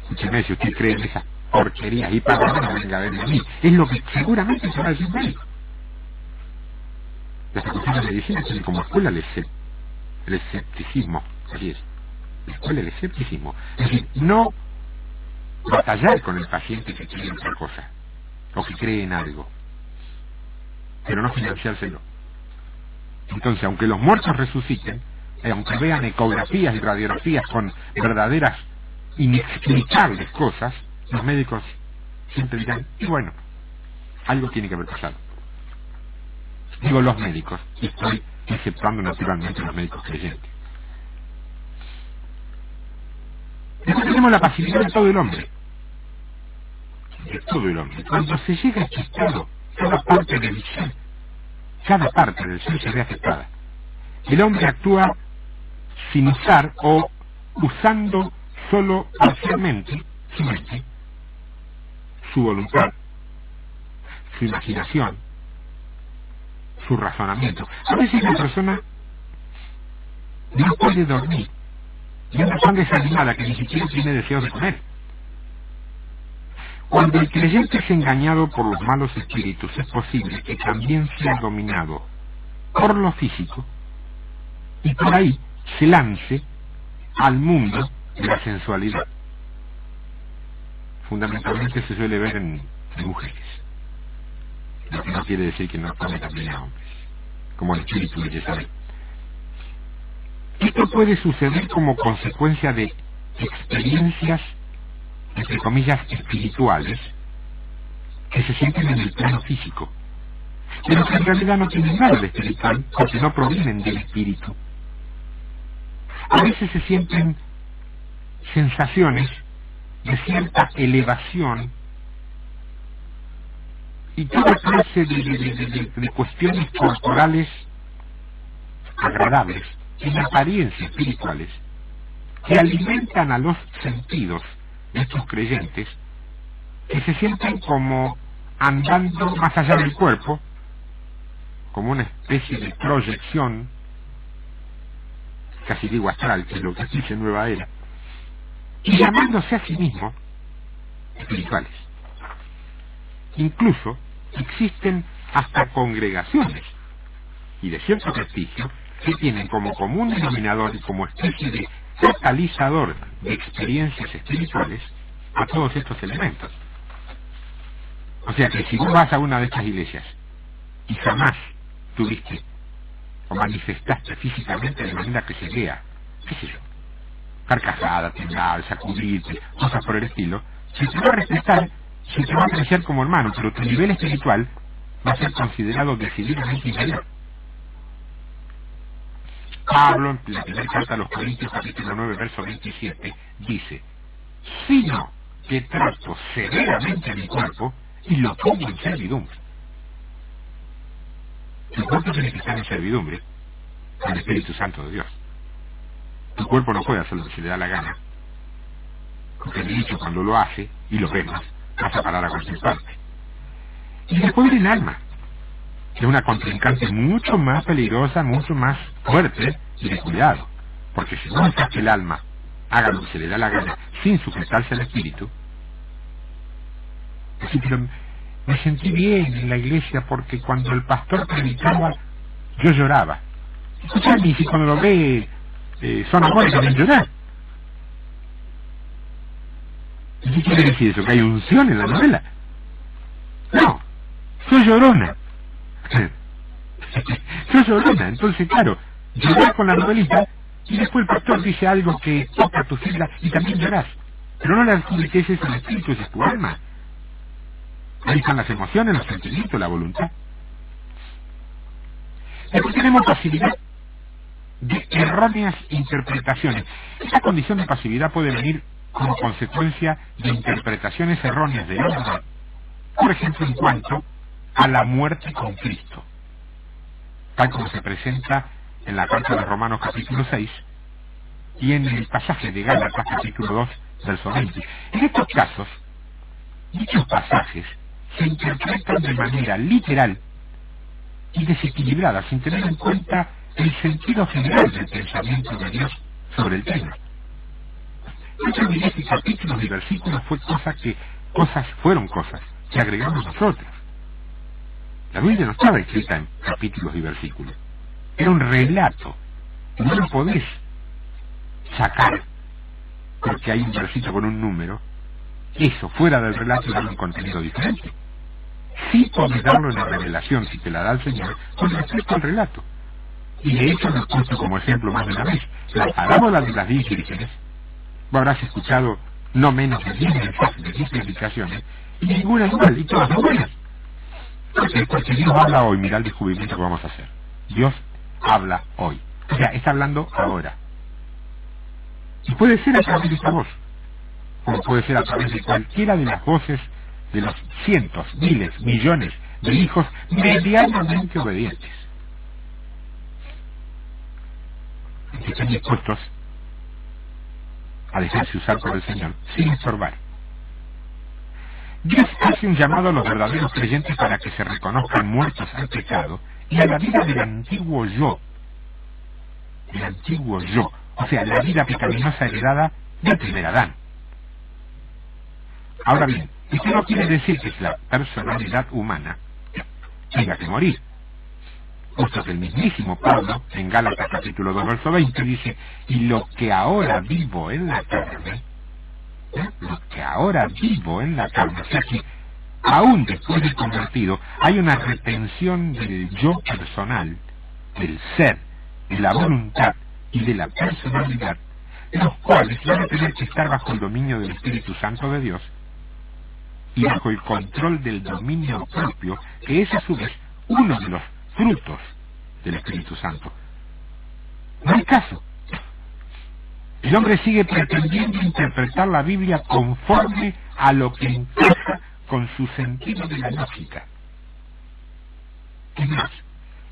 Escúcheme, si usted cree en esas porquerías y para no venga a verme a mí. Es lo que seguramente se va a decir un médico. La facultad de medicina tiene como escuela el escepticismo, así es. La escuela del escepticismo. Es decir, no batallar con el paciente que cree en otra cosa, o que cree en algo, pero no financiárselo. Entonces, aunque los muertos resuciten, aunque vean ecografías y radiografías con verdaderas inexplicables cosas, los médicos siempre dirán, y bueno, algo tiene que haber pasado. Digo los médicos, y estoy exceptuando naturalmente los médicos creyentes. Después tenemos la pasividad de todo el hombre. de todo el hombre. Cuando se llega a este estado, cada parte del ser se ve afectada. El hombre actúa sin usar o usando solo parcialmente su mente, su voluntad, su imaginación, su razonamiento. A veces la persona no puede dormir y anda tan desanimada que ni siquiera tiene deseo de comer. Cuando el creyente es engañado por los malos espíritus, es posible que también sea dominado por lo físico y por ahí se lance al mundo de la sensualidad. Fundamentalmente se suele ver en mujeres, lo que no quiere decir que no tome también a hombres, como el espíritu de Jezabel. Esto puede suceder como consecuencia de experiencias, entre comillas, espirituales, que se sienten en el plano físico, pero que en realidad no tienen nada de espiritual, porque no provienen del espíritu. A veces se sienten sensaciones de cierta elevación y toda clase de cuestiones corporales agradables, en apariencia espirituales, que alimentan a los sentidos de estos creyentes, que se sienten como andando más allá del cuerpo, como una especie de proyección, casi digo astral, que es lo que dice Nueva Era, y llamándose a sí mismos espirituales. Incluso existen hasta congregaciones y de cierto prestigio que tienen como común denominador y como especie de catalizador de experiencias espirituales a todos estos elementos. O sea que si vos vas a una de estas iglesias y jamás tuviste o manifestaste físicamente de manera que se vea, qué sé yo, carcajada, temblar, sacudirte, cosas por el estilo, se te va a respetar, se te va a apreciar como hermano, pero tu nivel espiritual va a ser considerado decididamente inferior. Pablo, en la primera carta a los Corintios, capítulo 9, verso 27, dice: sino que trato severamente a mi cuerpo y lo pongo en servidumbre. Tu cuerpo tiene que estar en servidumbre al Espíritu Santo de Dios. Tu cuerpo no puede hacer lo que se le da la gana, porque el dicho cuando lo hace y lo vemos, vas a parar a cualquier parte. Y después viene el alma, que es una contrincante mucho más peligrosa, mucho más fuerte y de cuidado, porque si no dejas que el alma haga lo que se le da la gana sin sujetarse al espíritu, así que me sentí bien en la iglesia porque cuando el pastor predicaba yo lloraba. Escuchame, si cuando lo ve son amores también llorar. ¿Y qué quiere decir eso? ¿Que hay unción en la novela? No, soy llorona. Soy llorona, entonces claro, llorás con la novelita y después el pastor dice algo que toca tu fibra y también llorás. Pero no le adjudiques eso al espíritu, esa es tu alma. Ahí están las emociones, los sentimientos, la voluntad. Después tenemos pasividad de erróneas interpretaciones. Esta condición de pasividad puede venir como consecuencia de interpretaciones erróneas de la verdad. Por ejemplo, en cuanto a la muerte con Cristo, tal como se presenta en la carta de Romanos capítulo 6 y en el pasaje de Gálatas capítulo 2 verso 20. En estos casos, dichos pasajes se interpretan de manera literal y desequilibrada, sin tener en cuenta el sentido general del pensamiento de Dios sobre el tema. Muchos de estos capítulos y versículos fueron cosas que agregamos nosotros. La Biblia no estaba escrita en capítulos y versículos. Era un relato. No lo podés sacar porque hay un versículo con un número. Eso, fuera del relato, da un contenido diferente. Sí podés darlo en la revelación, si te la da el Señor, con respecto al relato. Y de hecho lo he puesto como ejemplo más de una vez. La parábola de las 10 vírgenes, vos habrás escuchado no menos de 10 mensajes, de 10 predicaciones, y ninguna igual, y todas son buenas. Porque Dios habla hoy, mirá el descubrimiento que vamos a hacer. Dios habla hoy. O sea, está hablando ahora. Y puede ser a través de esta voz, como puede ser a través de cualquiera de las voces de los cientos, miles, millones de hijos medianamente obedientes, que están dispuestos a dejarse usar por el Señor sin estorbar. Dios hace un llamado a los verdaderos creyentes para que se reconozcan muertos al pecado y a la vida del antiguo yo, o sea, la vida pecaminosa heredada del primer Adán. Ahora bien, esto no quiere decir que la personalidad humana tenga que morir, puesto que el mismísimo Pablo, en Gálatas capítulo 2, verso 20, dice: y lo que ahora vivo en la carne, o sea que aún después de convertido hay una retención del yo personal, del ser, de la voluntad y de la personalidad, los cuales van a tener que estar bajo el dominio del Espíritu Santo de Dios y bajo el control del dominio propio, que es a su vez uno de los frutos del Espíritu Santo. No hay caso. El hombre sigue pretendiendo interpretar la Biblia conforme a lo que encaja con su sentido de la lógica. Es más,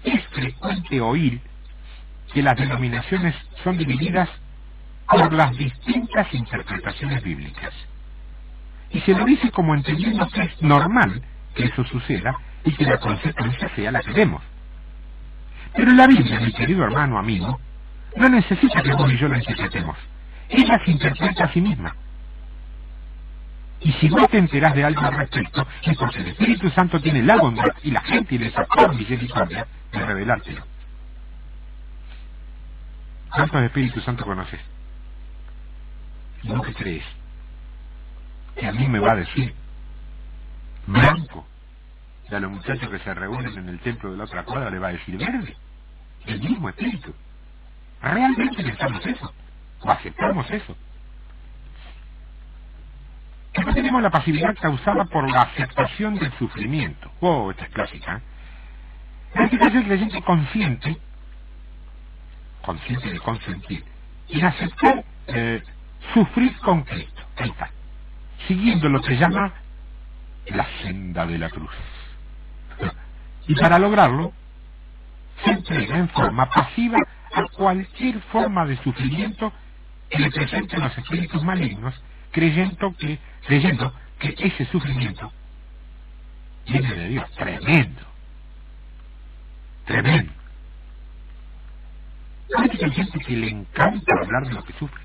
es frecuente oír que las denominaciones son divididas por las distintas interpretaciones bíblicas. Y se lo dice como entendiendo que es normal que eso suceda y que la consecuencia sea la que vemos. Pero la Biblia, mi querido hermano amigo, no necesita que vos y yo la interpretemos. Ella se interpreta a sí misma. Y si vos te enterás de algo al respecto, es porque el Espíritu Santo tiene la bondad y la gentileza por misericordia de revelártelo. ¿Cuántos Espíritu Santo conoces? ¿Y vos qué crees? Que a mí me va a decir blanco, y a los muchachos que se reúnen en el templo de la otra cuadra le va a decir verde? El mismo Espíritu. ¿Realmente pensamos eso? ¿O aceptamos eso? Después tenemos la pasividad causada por la aceptación del sufrimiento. Oh, esta es clásica. En este caso el creyente consciente de consentir, y aceptar sufrir con Cristo. Ahí está. Siguiendo lo que llama la senda de la cruz. Y para lograrlo, se entrega en forma pasiva a cualquier forma de sufrimiento que le presenten los espíritus malignos, creyendo que ese sufrimiento viene de Dios. Tremendo. ¿Sabes que hay gente que le encanta hablar de lo que sufre?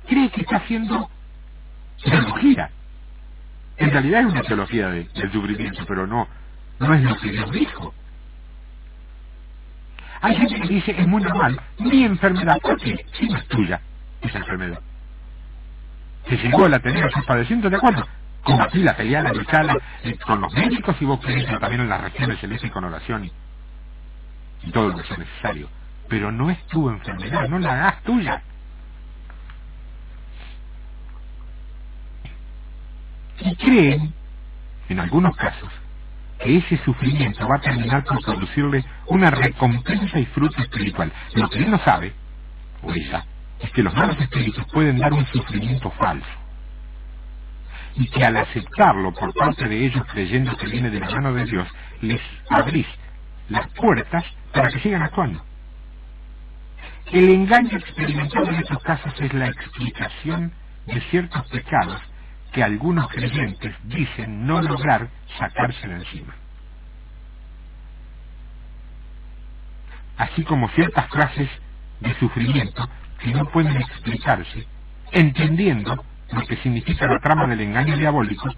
Cree que está haciendo teología. En realidad es una teología del sufrimiento, pero no es lo que Dios dijo. Hay gente que dice: es muy normal, mi enfermedad, porque si no es tuya, esa enfermedad. Si llegó la tenés, estás padeciendo, ¿de acuerdo? Combatila, peleala, luchala con los médicos, y vos crees también en las regiones celestes con oración y todo lo que sea necesario. Pero no es tu enfermedad, no la hagas tuya. Y creen, en algunos casos, que ese sufrimiento va a terminar por producirle una recompensa y fruto espiritual. Lo que él no sabe, o ella, es que los malos espíritus pueden dar un sufrimiento falso. Y que al aceptarlo por parte de ellos, creyendo que viene de la mano de Dios, les abrís las puertas para que sigan actuando. El engaño experimentado en estos casos es la explicación de ciertos pecados que algunos creyentes dicen no lograr sacarse de encima. Así como ciertas clases de sufrimiento que no pueden explicarse, entendiendo lo que significa la trama del engaño diabólico,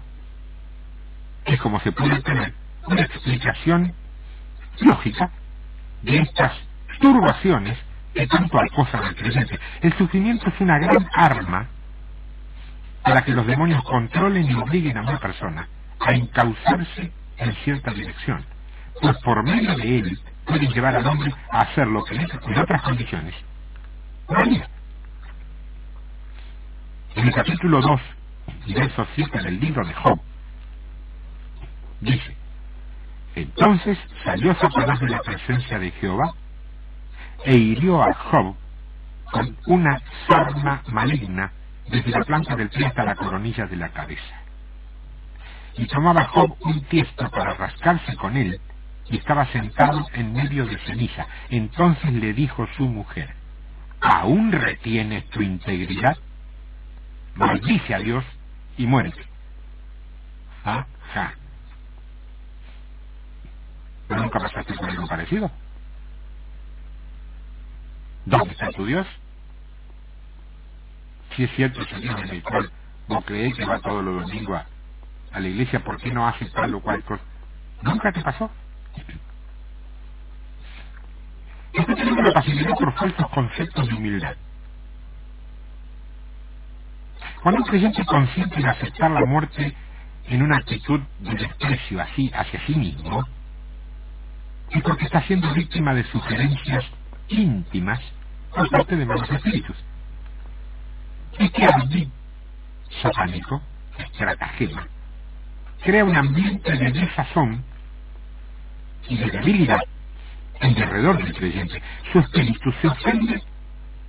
es como se puede tener una explicación lógica de estas turbaciones que tanto acosan al creyente. El sufrimiento es una gran arma para que los demonios controlen y obliguen a una persona a encauzarse en cierta dirección, pues por medio de él pueden llevar al hombre a hacer lo que en otras condiciones no haría. En el capítulo 2, verso 7 del libro de Job, dice: entonces salió Satanás de la presencia de Jehová e hirió a Job con una sarna maligna desde la planta del pie hasta la coronilla de la cabeza. y tomaba Job un tiesto para rascarse con él, y estaba sentado en medio de ceniza. Entonces le dijo su mujer: ¿aún retienes tu integridad? Maldice a Dios y muérete. Ja, ja. ¿Pero nunca pasaste por algo parecido? ¿Dónde está tu Dios? Si es cierto, Señor, en el cual vos creéis que va todos los domingos a la iglesia, ¿por qué no haces tal o cual cosa? ¿Nunca te pasó? Esto tiene la facilidad por falsos conceptos de humildad. Cuando un creyente consiente en aceptar la muerte en una actitud de desprecio así hacia sí mismo, es porque está siendo víctima de sugerencias íntimas por parte de malos espíritus. Este ardid satánico, estratagema, crea un ambiente de desazón y de debilidad en derredor del creyente. Su espíritu se ofende,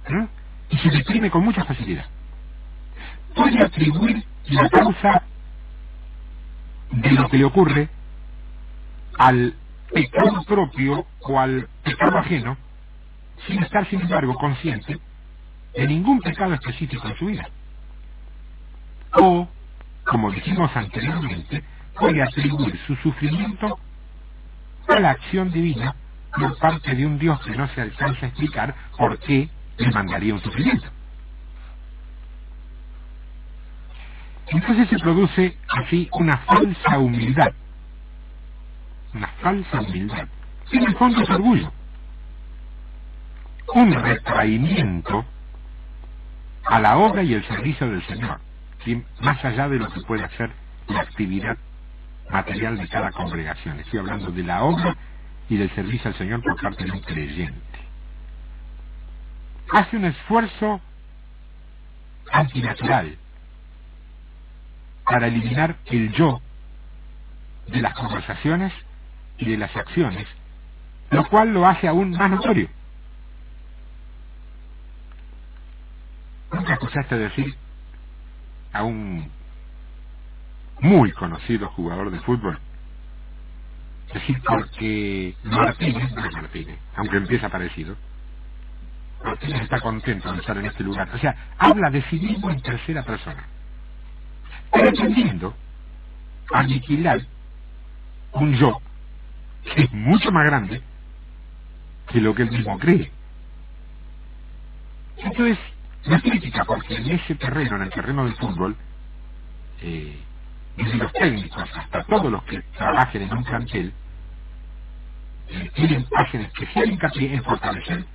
¿no?, y se deprime con mucha facilidad. Puede atribuir la causa de lo que le ocurre al pecado propio o al pecado ajeno, sin estar, sin embargo, consciente de ningún pecado específico en su vida. O, como dijimos anteriormente, puede atribuir su sufrimiento a la acción divina por parte de un Dios que no se alcanza a explicar por qué le mandaría un sufrimiento. Entonces se produce así una falsa humildad. Una falsa humildad. Y en el fondo es orgullo. Un retraimiento a la obra y el servicio del Señor, ¿sí?, más allá de lo que puede hacer la actividad material de cada congregación. Estoy hablando de la obra y del servicio al Señor por parte de un creyente. Hace un esfuerzo antinatural para eliminar el yo de las conversaciones y de las acciones, lo cual lo hace aún más notorio. ¿Nunca escuchaste decir a un muy conocido jugador de fútbol decir porque Martínez, no es Martínez, aunque empieza parecido, Martínez está contento de estar en este lugar? O sea, habla de sí mismo en tercera persona, pretendiendo aniquilar un yo que es mucho más grande que lo que él mismo cree. Esto es la crítica, porque en ese terreno, en el terreno del fútbol, desde los técnicos hasta todos los que trabajen en un plantel, hacen especial hincapié en fortalecer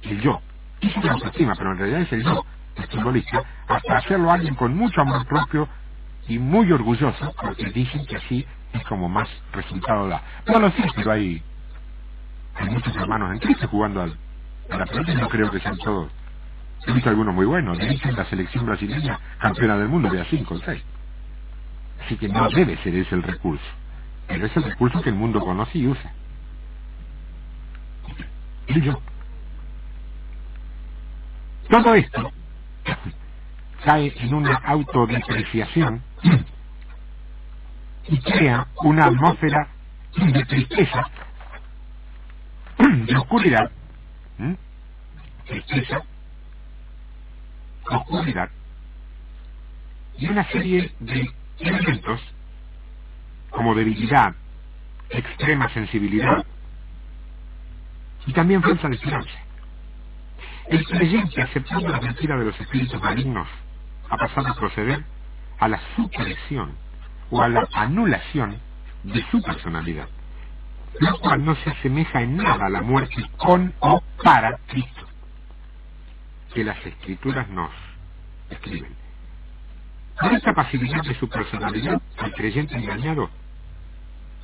el yo. Dice la autoestima, pero en realidad es el yo del futbolista, hasta hacerlo alguien con mucho amor propio y muy orgulloso, porque dicen que así es como más resultado da. No lo sé, pero hay muchos hermanos en Cristo jugando a la pelota, y no creo que sean todos. He visto algunos muy buenos, dirigen la selección brasileña campeona del mundo de a 5 o 6. Así que no debe ser ese el recurso, pero es el recurso que el mundo conoce y usa. El yo. Todo esto cae en una autodepreciación y crea una atmósfera de tristeza, de oscuridad, tristeza, oscuridad y una serie de elementos como debilidad, extrema sensibilidad y también falsa de esperanza. El creyente, aceptando la mentira de los espíritus malignos, ha pasado a proceder a la supresión o a la anulación de su personalidad, lo cual no se asemeja en nada a la muerte con o para Cristo que las Escrituras nos escriben. Por esta pasividad de su personalidad, el creyente engañado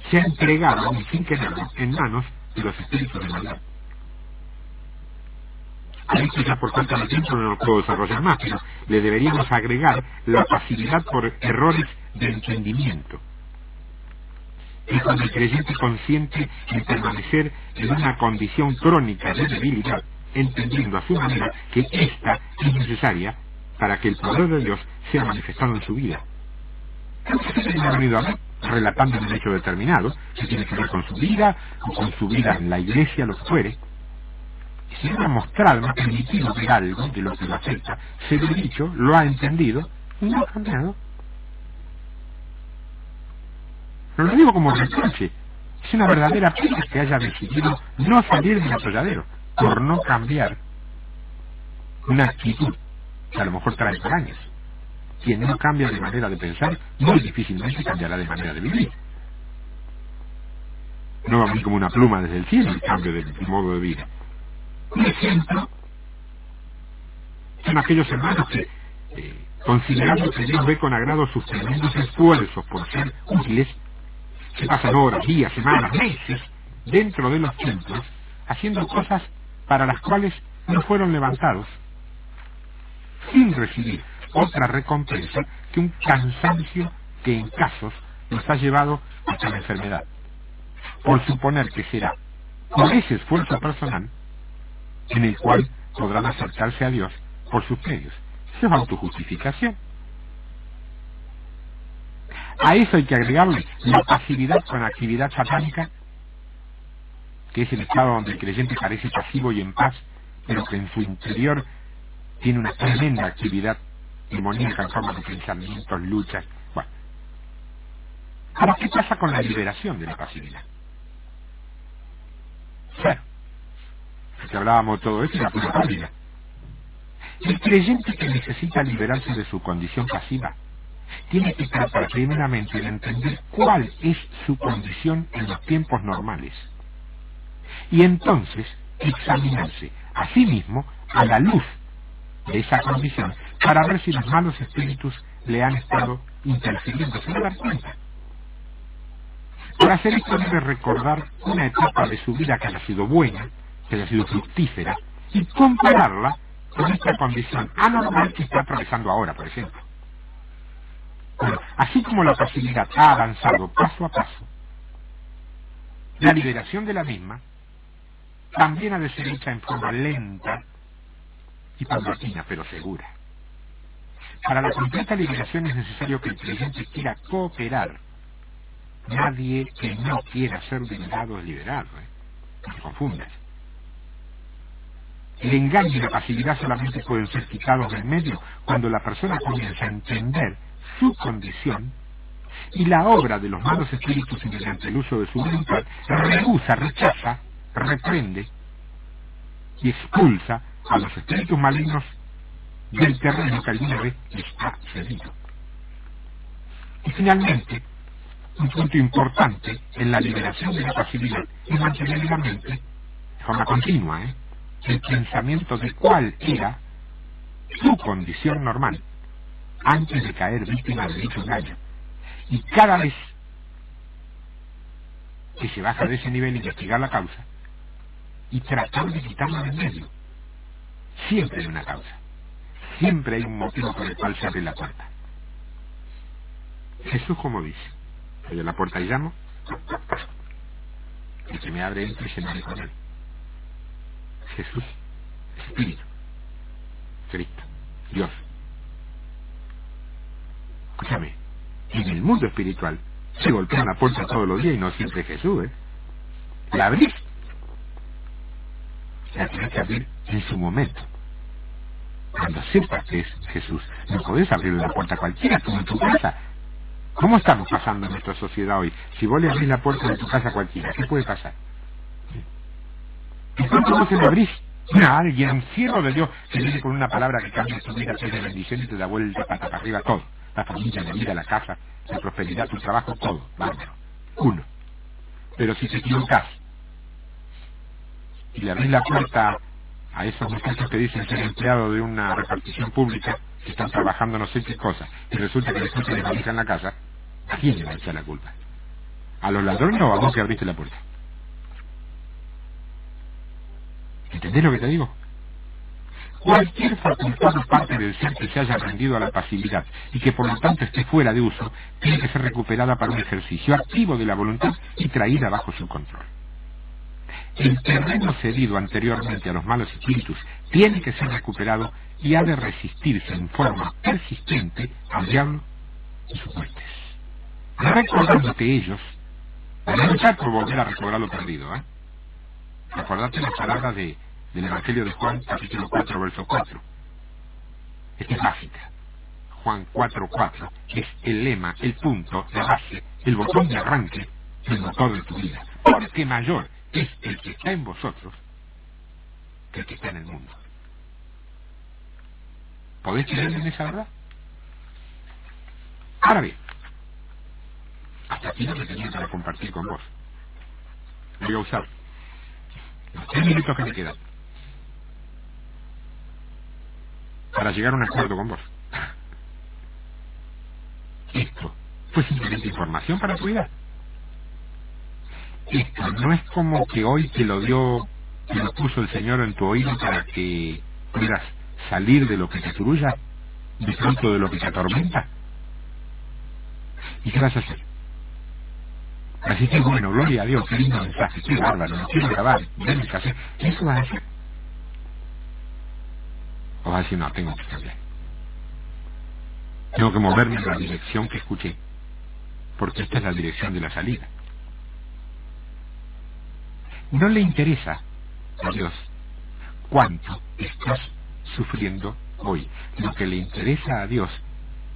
se ha entregado, sin quererlo, en manos de los espíritus de maldad. A esto ya por falta de tiempo no lo puedo desarrollar más, pero le deberíamos agregar la pasividad por errores de entendimiento. Es cuando el creyente consiente en permanecer en una condición crónica de debilidad, entendiendo a su manera que ésta es necesaria para que el poder de Dios sea manifestado en su vida. ¿Qué me ha venido a ver? relatando un hecho determinado, que tiene que ver con su vida, o con su vida en la iglesia, lo que fuere. Y si no ha mostrado, no ha permitido ver algo de lo que lo afecta, se lo ha dicho, lo ha entendido, y no ha cambiado. No lo digo como reproche, es una verdadera pena que haya decidido no salir del atolladero, por no cambiar una actitud que a lo mejor trae por años. Quien no cambia de manera de pensar, muy difícilmente cambiará de manera de vivir. No va a venir como una pluma desde el cielo el cambio de modo de vida. Un ejemplo son aquellos hermanos que, considerando que Dios ve con agrado sus tremendos esfuerzos por ser útiles, se pasan horas, días, semanas, meses dentro de los templos haciendo cosas para las cuales no fueron levantados, sin recibir otra recompensa que un cansancio que en casos los ha llevado hasta la enfermedad, por suponer que será por ese esfuerzo personal en el cual podrán acercarse a Dios por sus medios. Eso es autojustificación. A eso hay que agregarle la pasividad con actividad satánica, que es el estado donde el creyente parece pasivo y en paz, pero que en su interior tiene una tremenda actividad demoníaca en forma de pensamientos, luchas. Bueno, ahora, ¿qué pasa con la liberación de la pasividad? Bueno, que hablábamos de todo esto, la pura pálida. El creyente que necesita liberarse de su condición pasiva tiene que tratar primeramente de entender cuál es su condición en los tiempos normales y entonces examinarse a sí mismo a la luz de esa condición para ver si los malos espíritus le han estado interfiriendo sin dar cuenta. Para hacer esto debe recordar una etapa de su vida que haya sido buena, que haya sido fructífera, y compararla con esta condición anormal que está atravesando ahora, por ejemplo. Bueno, así como la pasividad ha avanzado paso a paso, la liberación de la misma también ha de ser hecha en forma lenta y paulatina, pero segura. Para la completa liberación es necesario que el creyente quiera cooperar. Nadie que no quiera ser liberado es liberado, no te confundas. El engaño y la pasividad solamente pueden ser quitados del medio cuando la persona comienza a entender su condición y la obra de los malos espíritus y mediante el uso de su voluntad rehúsa, rechaza, reprende y expulsa a los espíritus malignos del terreno que alguna vez está cedido. Y finalmente, un punto importante en la liberación de la pasividad es mantener en la mente, de forma continua, el pensamiento de cuál era su condición normal antes de caer víctima de dicho engaño. Y cada vez que se baja de ese nivel, investigar la causa y tratar de quitarla del medio. Siempre hay una causa, siempre hay un motivo por el cual se abre la puerta. Jesús, como dice, soy a la puerta y llamo, el que me abre entra y se muere con él. Jesús, Espíritu, Cristo, Dios. Escúchame, en el mundo espiritual se golpea la puerta todos los días y no siempre Jesús, la abrís, la tenés que abrir en su momento. Cuando sepas que es Jesús, no podés abrir la puerta a cualquiera, como en tu casa. ¿Cómo estamos pasando en nuestra sociedad hoy? Si vos le abrís la puerta de tu casa a cualquiera, ¿qué puede pasar? ¿Y cuánto vos se lo abrís a alguien, siervo de Dios, que viene con una palabra que cambia tu vida, te da bendición y te da vuelta para arriba todo? La familia, la vida, la casa, la prosperidad, tu trabajo, todo, bárbaro. Uno. Pero si te equivocas y le abrís la puerta a esos muchachos que dicen ser empleados de una repartición pública, que están trabajando no sé qué cosa, y resulta que les les valija en la casa, ¿a quién le va a echar la culpa? ¿A los ladrones o a vos que abriste la puerta? ¿Entendés lo que te digo? Cualquier facultad o parte del ser que se haya rendido a la pasividad y que por lo tanto esté fuera de uso, tiene que ser recuperada para un ejercicio activo de la voluntad y traída bajo su control. El terreno cedido anteriormente a los malos espíritus tiene que ser recuperado y ha de resistirse en forma persistente al diablo y sus huestes. recordando que ellos van a luchar por volver a recobrar lo perdido. Acordate las palabras del Evangelio de Juan, capítulo 4, verso 4. Esta es básica. Juan 4:4 es el lema, el punto, la base, el botón de arranque del motor de tu vida. Porque mayor es el que está en vosotros que el que está en el mundo. ¿Podés creer en esa verdad? Ahora bien, hasta aquí lo que tenía para compartir con vos. Voy a usar los 3 minutos que me quedan para llegar a un acuerdo con vos. Esto fue simplemente información para tu vida. Esto no es como que hoy te lo puso el Señor en tu oído para que puedas salir de lo que te trulla, de pronto de lo que te atormenta. ¿Y qué vas a hacer? Así que bueno, gloria a Dios, qué lindo mensaje, qué bárbaro, lo quiero grabar, denme que hacer. ¿Eso vas a hacer? O vas a decir, no, tengo que cambiar. Tengo que moverme en la dirección que escuché, porque esta es la dirección de la salida. No le interesa a Dios cuánto estás sufriendo hoy. Lo que le interesa a Dios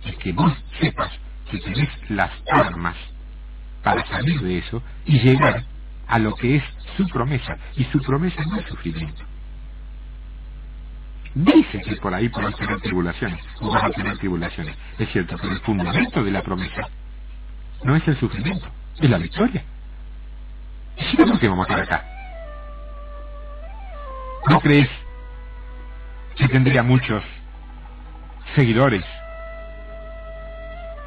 es que vos sepas que tenés las armas para salir de eso y llegar a lo que es su promesa. Y su promesa no es sufrimiento. Dice que por ahí podés tener tribulaciones, o vas a tener tribulaciones. Es cierto, pero el fundamento de la promesa no es el sufrimiento, es la victoria. ¿Y si no, por qué vamos a estar acá? ¿No crees que tendría muchos seguidores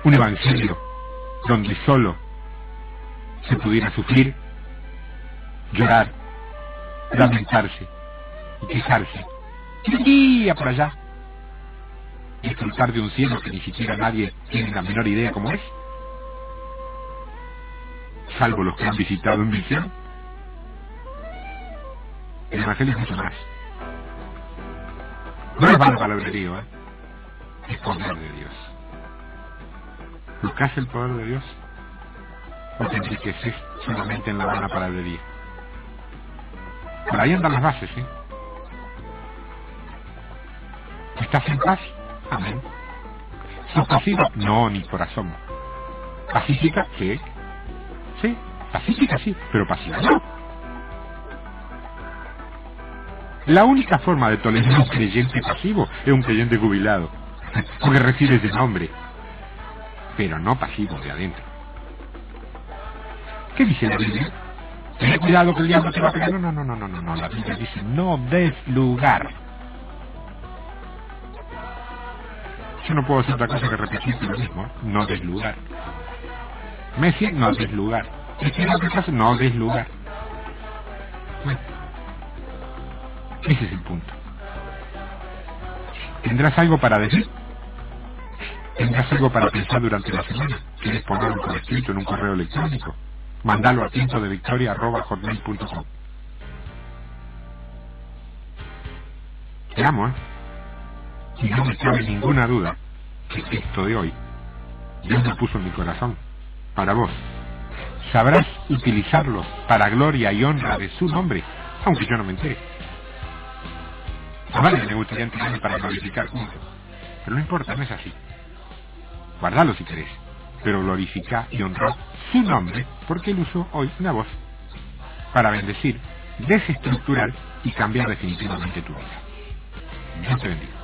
un evangelio donde solo se pudiera sufrir, llorar, lamentarse y quejarse un día por allá, disfrutar de un cielo que ni siquiera nadie tiene la menor idea cómo es, salvo los que han visitado en visión? El evangelio es mucho más. No es vano palabrerío, es poder de Dios. ¿Buscas el poder de Dios? ¿O te enriqueces solamente en la vana palabrería? Por ahí andan las bases, ¿Estás en paz? Amén. ¿Sos pasivo? No, ni por asomo. ¿Pacífica? Sí. Sí, pacífica sí, pero pasiva no. La única forma de tolerar un creyente pasivo es un creyente jubilado, porque recibe ese nombre, pero no pasivo de adentro. ¿Qué dice la Biblia? Ten cuidado que el diablo te va a pegar. No, la Biblia dice no des lugar. Yo no puedo hacer otra cosa que repetir lo mismo, no des lugar. Messi, no des lugar. No des lugar. Bueno, ese es el punto. ¿Tendrás algo para decir? ¿Tendrás algo para pensar durante la semana? ¿Quieres ponerlo por escrito en un correo electrónico? Mándalo a tientodevictoria@hotmail.com. Te amo, Y no me cabe ninguna duda que esto de hoy, Dios lo puso en mi corazón, para vos. Sabrás utilizarlo para gloria y honra de su nombre, aunque yo no me entere. A varios me gustaría entenderme para glorificar juntos, pero no importa, no es así. Guardalo si querés, pero glorifica y honra su nombre, porque él usó hoy una voz para bendecir, desestructurar y cambiar definitivamente tu vida. Dios te bendiga.